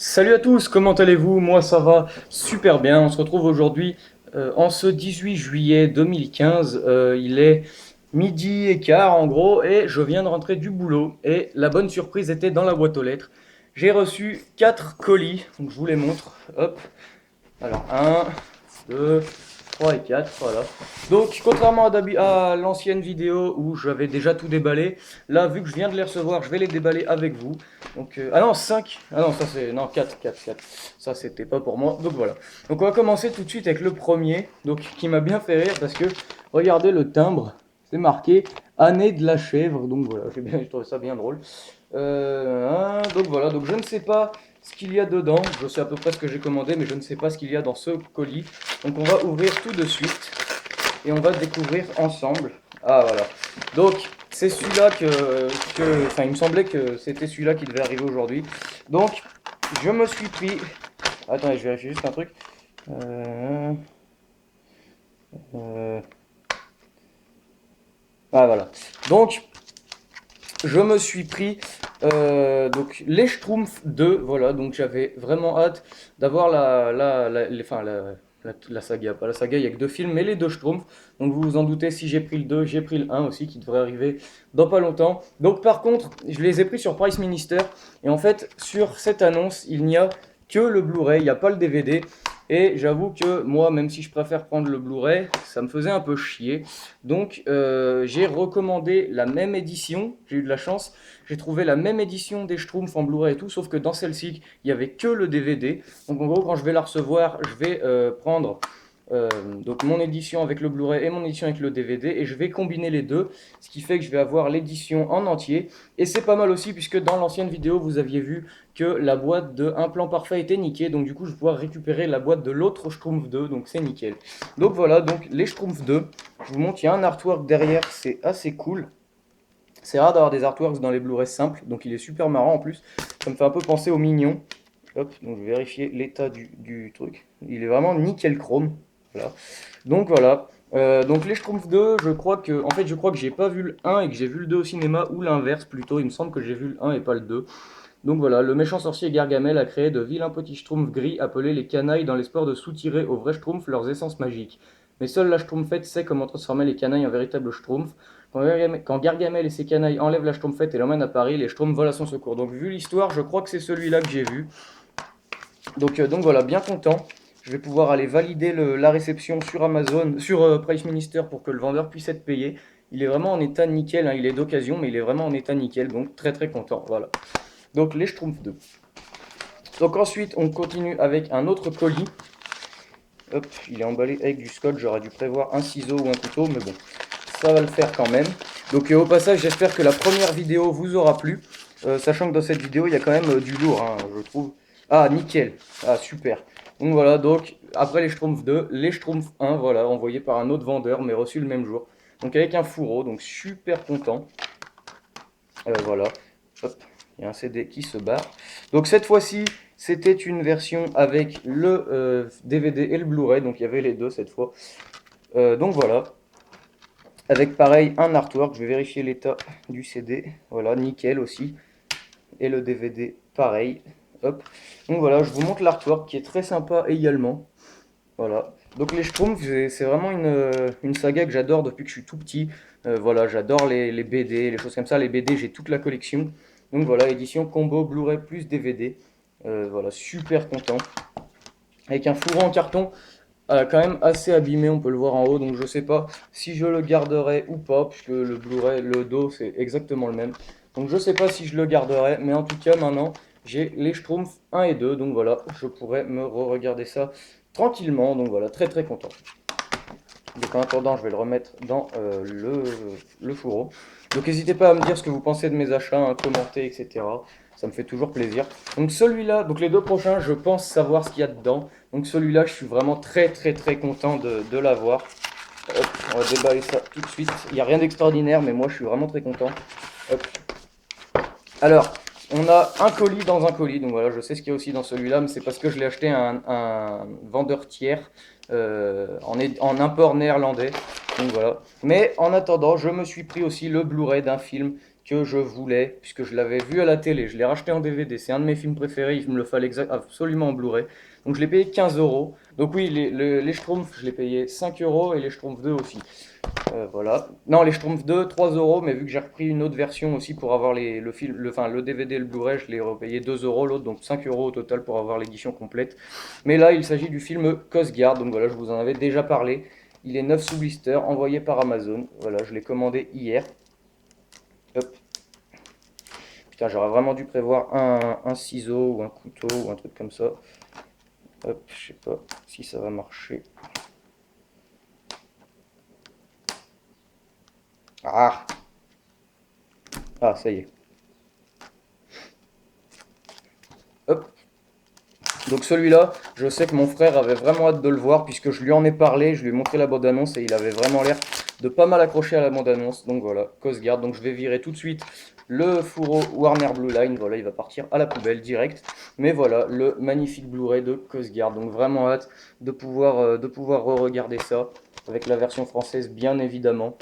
Salut à tous, comment allez-vous? Moi ça va super bien. On se retrouve aujourd'hui en ce 18 juillet 2015. Il est midi et quart en gros et je viens de rentrer du boulot et la bonne surprise était dans la boîte aux lettres. J'ai reçu 4 colis, donc je vous les montre. Hop, alors un, 2, 3 et 4, voilà. Donc, contrairement à l'ancienne vidéo où j'avais déjà tout déballé, là, vu que je viens de les recevoir, je vais les déballer avec vous. Donc, ah non, 5. Ah non, ça c'est. Non, 4, 4, 4. Ça, c'était pas pour moi. Donc voilà. Donc, on va commencer tout de suite avec le premier, donc qui m'a bien fait rire parce que, regardez le timbre, c'est marqué Année de la chèvre. Donc voilà, je trouve ça bien drôle. Donc voilà, donc je ne sais pas ce qu'il y a dedans. Je sais à peu près ce que j'ai commandé, mais je ne sais pas ce qu'il y a dans ce colis. Donc on va ouvrir tout de suite et on va découvrir ensemble. Ah voilà. Donc c'est celui-là enfin il me semblait que c'était celui-là qui devait arriver aujourd'hui. Donc je me suis pris. Attendez, je vérifie juste un truc. Euh, euh, Ah voilà. Donc je me suis pris donc les Schtroumpfs 2, voilà, donc j'avais vraiment hâte d'avoir la saga, pas la saga, il n'y a que deux films, mais les deux Schtroumpfs, donc vous vous en doutez, si j'ai pris le 2, j'ai pris le un aussi, qui devrait arriver dans pas longtemps. Donc par contre, je les ai pris sur Price Minister, et en fait, sur cette annonce, il n'y a que le Blu-ray, il n'y a pas le DVD, et j'avoue que moi, même si je préfère prendre le Blu-ray, ça me faisait un peu chier. Donc j'ai recommandé la même édition, j'ai eu de la chance, j'ai trouvé la même édition des Schtroumpfs en Blu-ray et tout, sauf que dans celle-ci, il n'y avait que le DVD. Donc en gros, quand je vais la recevoir, je vais prendre donc mon édition avec le Blu-ray et mon édition avec le DVD et je vais combiner les deux, ce qui fait que je vais avoir l'édition en entier. Et c'est pas mal aussi puisque dans l'ancienne vidéo, vous aviez vu que la boîte de Un plan parfait était niquée, donc du coup, je vais pouvoir récupérer la boîte de l'autre Schtroumpf 2, donc c'est nickel. Donc voilà, donc les Schtroumpfs 2. Je vous montre, il y a un artwork derrière, c'est assez cool. C'est rare d'avoir des artworks dans les Blu-ray simples, donc il est super marrant en plus. Ça me fait un peu penser aux Mignons. Hop, donc je vais vérifier l'état du truc. Il est vraiment nickel chrome. Voilà. Donc voilà. Donc les Schtroumpfs 2, je crois que j'ai pas vu le un et que j'ai vu le 2 au cinéma, ou l'inverse plutôt. Il me semble que j'ai vu le un et pas le 2. Donc voilà, le méchant sorcier Gargamel a créé de vilains petits schtroumpfs gris appelés les canailles dans l'espoir de soutirer aux vrais schtroumpfs leurs essences magiques. Mais seule la schtroumpfette sait comment transformer les canailles en véritables schtroumpfs. Quand Gargamel et ses canailles enlèvent la schtroumpfette et l'emmènent à Paris, les schtroumpfs volent à son secours. Donc vu l'histoire, je crois que c'est celui-là que j'ai vu. Donc voilà, bien content. Je vais pouvoir aller valider la réception sur Amazon, sur Price Minister pour que le vendeur puisse être payé. Il est vraiment en état nickel, hein. Il est d'occasion, mais il est vraiment en état nickel, donc très très content. Voilà. Donc les Schtroumpfs 2. Donc ensuite, on continue avec un autre colis. Hop, il est emballé avec du scotch. J'aurais dû prévoir un ciseau ou un couteau, mais bon, ça va le faire quand même. Donc au passage, j'espère que la première vidéo vous aura plu. Sachant que dans cette vidéo, il y a quand même du lourd, hein, je trouve. Ah, nickel. Ah, super. Donc voilà, donc après les Schtroumpfs 2, les Schtroumpfs 1, voilà, envoyé par un autre vendeur, mais reçu le même jour. Donc avec un fourreau, donc super content. Voilà. Hop, il y a un CD qui se barre. Donc cette fois-ci, c'était une version avec le DVD et le Blu-ray, donc il y avait les deux cette fois. Donc voilà, avec pareil un artwork, je vais vérifier l'état du CD. Voilà, nickel aussi. Et le DVD, pareil. Hop. Donc voilà, je vous montre l'artwork qui est très sympa également. Voilà. Donc les Schtroumpfs, c'est vraiment une saga que j'adore depuis que je suis tout petit. Voilà, j'adore les BD, les choses comme ça. Les BD, j'ai toute la collection. Donc voilà, édition combo Blu-ray plus DVD. Voilà, super content. Avec un fourreau en carton, quand même assez abîmé, on peut le voir en haut. Donc je sais pas si je le garderai ou pas, puisque le Blu-ray, le dos, c'est exactement le même. Donc je sais pas si je le garderai, mais en tout cas maintenant, j'ai les Schtroumpfs 1 et 2. Donc voilà, je pourrais me re-regarder ça tranquillement. Donc voilà, très très content. Donc en attendant, je vais le remettre dans le fourreau. Donc n'hésitez pas à me dire ce que vous pensez de mes achats, hein, commenter, etc. Ça me fait toujours plaisir. Donc celui-là, donc les deux prochains, je pense savoir ce qu'il y a dedans. Donc celui-là, je suis vraiment très très très content de l'avoir. Hop, on va déballer ça tout de suite. Il n'y a rien d'extraordinaire, mais moi je suis vraiment très content. Hop. Alors, on a un colis dans un colis, donc voilà, je sais ce qu'il y a aussi dans celui-là, mais c'est parce que je l'ai acheté à un vendeur tiers en import néerlandais. Donc voilà. Mais en attendant, je me suis pris aussi le Blu-ray d'un film que je voulais, puisque je l'avais vu à la télé, je l'ai racheté en DVD, c'est un de mes films préférés, il me le fallait absolument en Blu-ray. Donc je l'ai payé 15 euros. Donc oui, les Schtroumpfs, je l'ai payé 5 euros et les Schtroumpfs 2 aussi. Voilà. Non, les Schtroumpfs 2, 3 euros, mais vu que j'ai repris une autre version aussi pour avoir le film, enfin, le DVD et le Blu-ray, je l'ai repayé 2 euros l'autre, donc 5 euros au total pour avoir l'édition complète. Mais là, il s'agit du film Coast Guard, donc voilà, je vous en avais déjà parlé. Il est neuf sous blister, envoyé par Amazon. Voilà, je l'ai commandé hier. Hop. Putain, j'aurais vraiment dû prévoir un ciseau ou un couteau ou un truc comme ça. Hop, je sais pas si ça va marcher. Ah! Ah, ça y est. Hop. Donc celui-là, je sais que mon frère avait vraiment hâte de le voir puisque je lui en ai parlé, je lui ai montré la bande-annonce et il avait vraiment l'air de pas mal accrocher à la bande-annonce. Donc voilà, Coast Guard. Donc je vais virer tout de suite le fourreau Warner Blue Line. Voilà, il va partir à la poubelle direct. Mais voilà, le magnifique Blu-ray de Coast Guard. Donc vraiment hâte de pouvoir re-regarder ça avec la version française bien évidemment.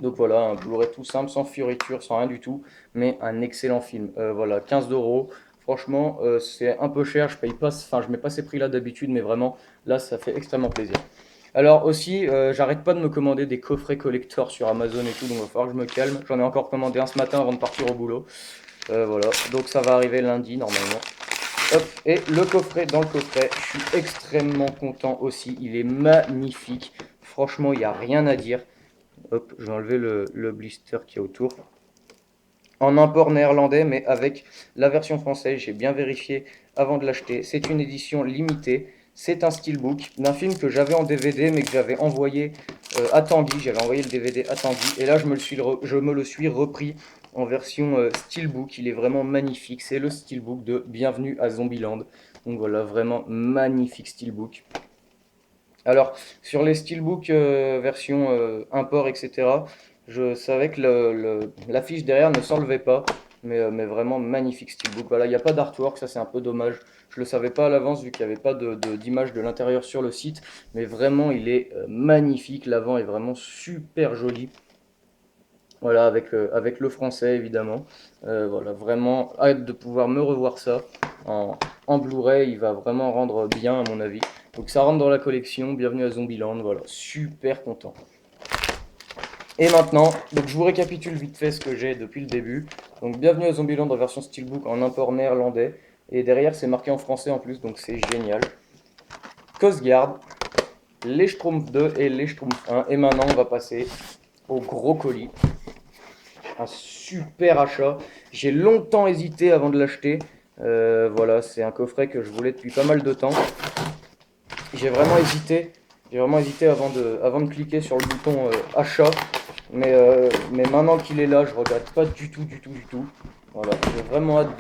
Donc voilà, un Blu-ray tout simple, sans fioriture, sans rien du tout, mais un excellent film. Voilà, 15 euros. Franchement, c'est un peu cher, je paye pas, enfin, je mets pas ces prix-là d'habitude, mais vraiment, là, ça fait extrêmement plaisir. Alors aussi, j'arrête pas de me commander des coffrets collector sur Amazon et tout, donc il va falloir que je me calme. J'en ai encore commandé un ce matin avant de partir au boulot. Voilà, donc ça va arriver lundi normalement. Hop, et le coffret, dans le coffret, je suis extrêmement content aussi. Il est magnifique. Franchement, il n'y a rien à dire. Hop, je vais enlever le blister qui est autour. En import néerlandais, mais avec la version française, j'ai bien vérifié avant de l'acheter. C'est une édition limitée. C'est un steelbook d'un film que j'avais en DVD, mais que j'avais envoyé à Tanguy. J'avais envoyé le DVD à Tanguy. Et là, je me le suis repris en version steelbook. Il est vraiment magnifique. C'est le steelbook de Bienvenue à Zombieland. Donc voilà, vraiment magnifique steelbook. Alors, sur les steelbooks version import, etc., je savais que l'affiche derrière ne s'enlevait pas, mais vraiment magnifique steelbook. Voilà, il n'y a pas d'artwork, ça c'est un peu dommage. Je le savais pas à l'avance vu qu'il n'y avait pas d'image de l'intérieur sur le site, mais vraiment il est magnifique. L'avant est vraiment super joli. Voilà, avec le français évidemment. Voilà, vraiment hâte de pouvoir me revoir ça en, en Blu-ray. Il va vraiment rendre bien à mon avis. Donc ça rentre dans la collection. Bienvenue à Zombieland. Voilà, super content. Et maintenant, donc je vous récapitule vite fait ce que j'ai depuis le début. Donc bienvenue à Zombieland en version steelbook en import néerlandais. Et derrière c'est marqué en français en plus, donc c'est génial. Coast Guard, les Schtroumpfs 2 et les Schtroumpfs 1. Et maintenant on va passer au gros colis. Un super achat. J'ai longtemps hésité avant de l'acheter. Voilà, c'est un coffret que je voulais depuis pas mal de temps. J'ai vraiment hésité. J'ai vraiment hésité avant de cliquer sur le bouton achat. Mais maintenant qu'il est là, je regrette pas du tout, du tout, du tout. Voilà, j'ai vraiment hâte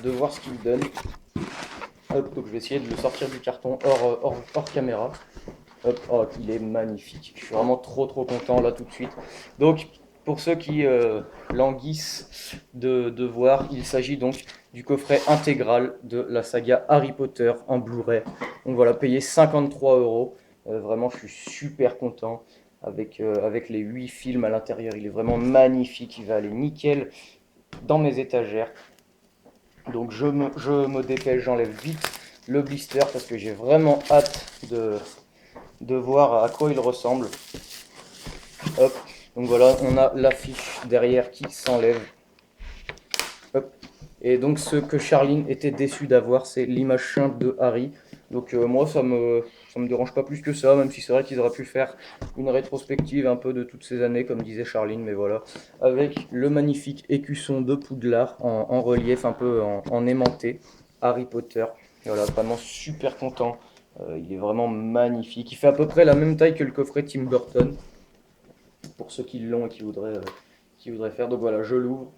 de voir ce qu'il donne. Hop, donc je vais essayer de le sortir du carton hors caméra. Hop, oh, il est magnifique. Je suis vraiment trop trop content là tout de suite. Donc, pour ceux qui languissent de voir, il s'agit donc du coffret intégral de la saga Harry Potter en Blu-ray. Donc voilà, payé 53 euros. Vraiment, je suis super content avec les 8 films à l'intérieur. Il est vraiment magnifique. Il va aller nickel dans mes étagères. Donc je me dépêche, j'enlève vite le blister parce que j'ai vraiment hâte de voir à quoi il ressemble. Hop, donc voilà, on a l'affiche derrière qui s'enlève. Hop. Et donc ce que Charline était déçue d'avoir, c'est l'image simple de Harry. Donc moi ça me dérange pas plus que ça, même si c'est vrai qu'ils auraient pu faire une rétrospective un peu de toutes ces années, comme disait Charline, mais voilà. Avec le magnifique écusson de Poudlard en relief, un peu en aimanté. Harry Potter. Voilà, vraiment super content. Il est vraiment magnifique. Il fait à peu près la même taille que le coffret Tim Burton, pour ceux qui l'ont et qui voudraient faire. Donc voilà, je l'ouvre.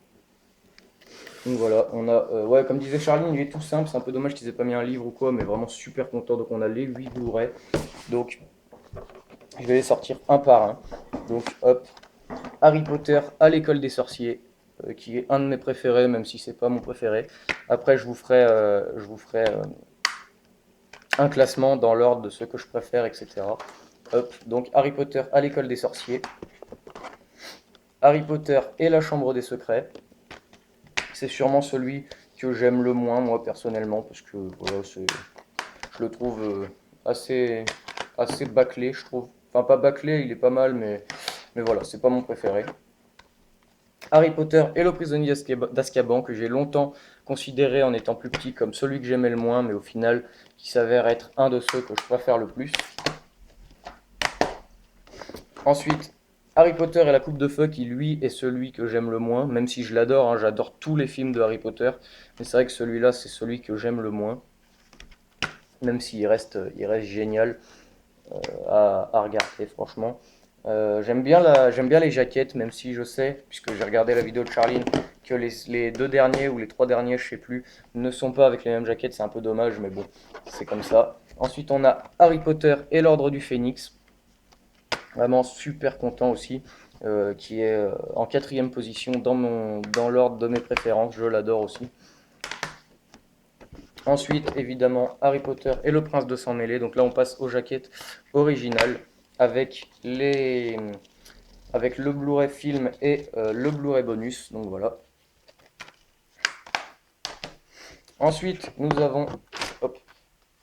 Donc voilà, on a, ouais, comme disait Charline, il est tout simple. C'est un peu dommage qu'ils aient pas mis un livre ou quoi, mais vraiment super content. Donc on a les 8 Blu-ray. Donc je vais les sortir un par un. Donc hop, Harry Potter à l'école des sorciers, qui est un de mes préférés, même si c'est pas mon préféré. Après, je vous ferai un classement dans l'ordre de ceux que je préfère, etc. Hop, donc Harry Potter à l'école des sorciers. Harry Potter et la Chambre des Secrets. C'est sûrement celui que j'aime le moins, moi, personnellement, parce que voilà, je le trouve assez bâclé, je trouve. Enfin, pas bâclé, il est pas mal, mais voilà, c'est pas mon préféré. Harry Potter et le prisonnier d'Azkaban, que j'ai longtemps considéré en étant plus petit comme celui que j'aimais le moins, mais au final, qui s'avère être un de ceux que je préfère le plus. Ensuite, Harry Potter et la Coupe de Feu, qui lui est celui que j'aime le moins, même si je l'adore, hein, j'adore tous les films de Harry Potter, mais c'est vrai que celui-là, c'est celui que j'aime le moins, même s'il reste génial à regarder, franchement. J'aime bien les jaquettes, même si je sais, puisque j'ai regardé la vidéo de Charline, que les deux derniers ou les trois derniers, je sais plus, ne sont pas avec les mêmes jaquettes, c'est un peu dommage, mais bon, c'est comme ça. Ensuite, on a Harry Potter et l'Ordre du Phénix, vraiment super content aussi, qui est en quatrième position dans l'ordre de mes préférences, je l'adore aussi. Ensuite, évidemment, Harry Potter et le Prince de Sang Mêlé. Donc là, on passe aux jaquettes originales avec avec le Blu-ray film et le Blu-ray bonus. Donc voilà. Ensuite, nous avons hop,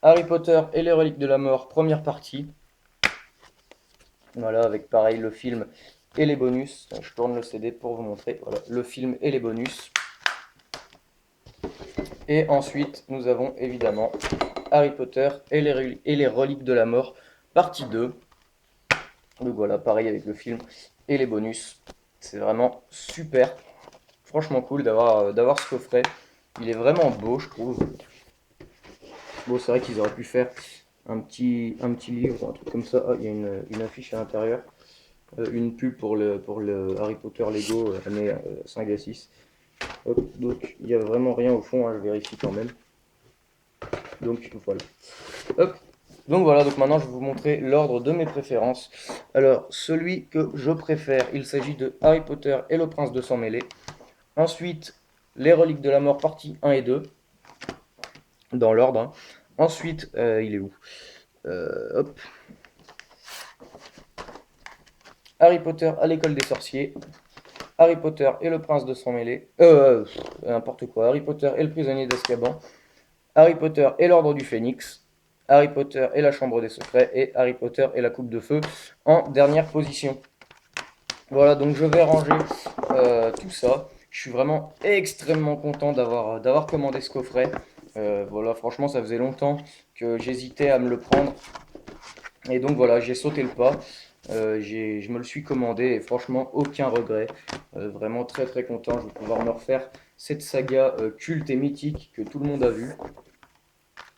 Harry Potter et les Reliques de la Mort, première partie. Voilà, avec pareil le film et les bonus. Je tourne le CD pour vous montrer. Voilà, le film et les bonus. Et ensuite, nous avons évidemment Harry Potter et les Reliques de la Mort, partie 2. Donc voilà, pareil avec le film et les bonus. C'est vraiment super. Franchement cool d'avoir ce coffret. Il est vraiment beau, je trouve. Bon, c'est vrai qu'ils auraient pu faire un petit livre, un truc comme ça. Ah, il y a une affiche à l'intérieur. Une pub pour le Harry Potter Lego année 5 à 6. Hop, donc il n'y a vraiment rien au fond, hein, je vérifie quand même. Donc voilà. Hop. Donc voilà, donc maintenant je vais vous montrer l'ordre de mes préférences. Alors, celui que je préfère, il s'agit de Harry Potter et le Prince de Sang Mêlé. Ensuite, les Reliques de la Mort, partie 1 et 2, dans l'ordre, hein. Ensuite, il est où hop. Harry Potter à l'école des sorciers. Harry Potter et le Prince de Sang Mêlé. N'importe quoi. Harry Potter et le prisonnier d'Azkaban. Harry Potter et l'Ordre du Phénix, Harry Potter et la Chambre des Secrets, et Harry Potter et la Coupe de Feu en dernière position. Voilà, donc je vais ranger tout ça. Je suis vraiment extrêmement content d'avoir commandé ce coffret. Voilà, franchement, ça faisait longtemps que j'hésitais à me le prendre. Et donc voilà, j'ai sauté le pas. Je me le suis commandé et franchement, aucun regret. Vraiment très très content. Je vais pouvoir me refaire cette saga culte et mythique que tout le monde a vue.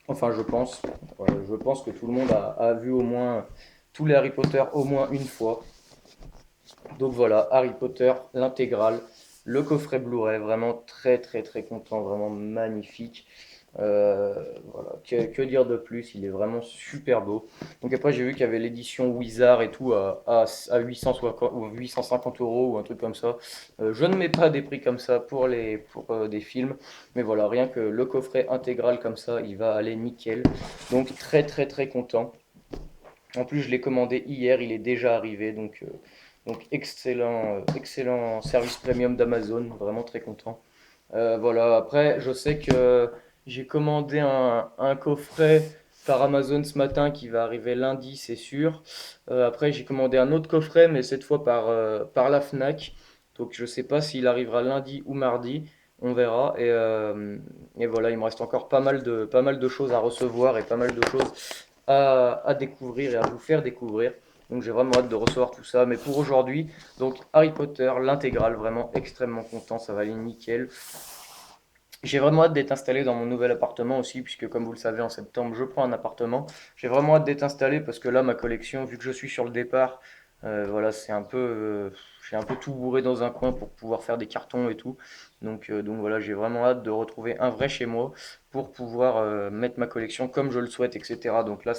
Enfin, je pense. Je pense que tout le monde a vu au moins tous les Harry Potter au moins une fois. Donc voilà, Harry Potter, l'intégrale, le coffret Blu-ray, vraiment très très très content, vraiment magnifique. Voilà, que dire de plus, il est vraiment super beau. Donc après j'ai vu qu'il y avait l'édition Wizard et tout à 860 ou 850 euros ou un truc comme ça. Je ne mets pas des prix comme ça pour des films, mais voilà, rien que le coffret intégral comme ça, il va aller nickel. Donc très très très content. En plus je l'ai commandé hier, il est déjà arrivé, donc excellent, excellent service premium d'Amazon, vraiment très content. Voilà, après, je sais que j'ai commandé un coffret par Amazon ce matin qui va arriver lundi, c'est sûr. Après, j'ai commandé un autre coffret, mais cette fois par la Fnac. Donc, je sais pas s'il arrivera lundi ou mardi. On verra. Et voilà, il me reste encore pas mal de choses à recevoir et pas mal de choses à découvrir et à vous faire découvrir. Donc j'ai vraiment hâte de recevoir tout ça. Mais pour aujourd'hui, donc Harry Potter, l'intégrale, vraiment extrêmement content, ça va aller nickel. J'ai vraiment hâte d'être installé dans mon nouvel appartement aussi, puisque comme vous le savez, en septembre, je prends un appartement. J'ai vraiment hâte d'être installé parce que là, ma collection, vu que je suis sur le départ, voilà, j'ai un peu tout bourré dans un coin pour pouvoir faire des cartons et tout. Donc voilà, j'ai vraiment hâte de retrouver un vrai chez moi pour pouvoir mettre ma collection comme je le souhaite, etc. Donc là,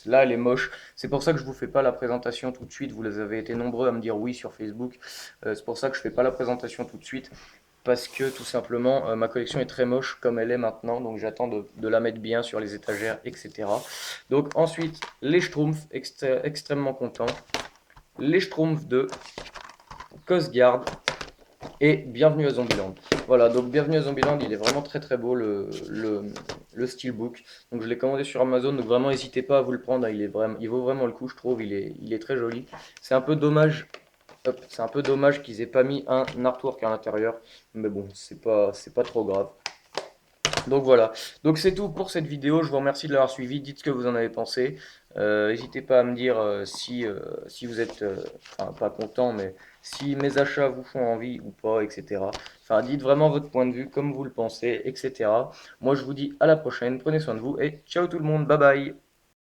là, elle est moche. C'est pour ça que je vous fais pas la présentation tout de suite. Vous avez été nombreux à me dire oui sur Facebook. C'est pour ça que je fais pas la présentation tout de suite parce que tout simplement ma collection est très moche comme elle est maintenant, donc j'attends de la mettre bien sur les étagères, etc. Donc ensuite, les Schtroumpfs, extrêmement content. Les Schtroumpfs 2, Coast Guard et bienvenue à Zombieland. Voilà, donc bienvenue à Zombieland, il est vraiment très très beau le steelbook. Donc je l'ai commandé sur Amazon, donc vraiment n'hésitez pas à vous le prendre, hein, il vaut vraiment le coup, je trouve, il est très joli. C'est un peu dommage, hop, c'est un peu dommage qu'ils aient pas mis un artwork à l'intérieur, mais bon, c'est pas trop grave. Donc voilà, donc c'est tout pour cette vidéo, je vous remercie de l'avoir suivi, dites ce que vous en avez pensé. N'hésitez pas à me dire si vous êtes, enfin pas content, mais si mes achats vous font envie ou pas, etc. Enfin, dites vraiment votre point de vue, comme vous le pensez, etc. Moi je vous dis à la prochaine, prenez soin de vous et ciao tout le monde, bye bye.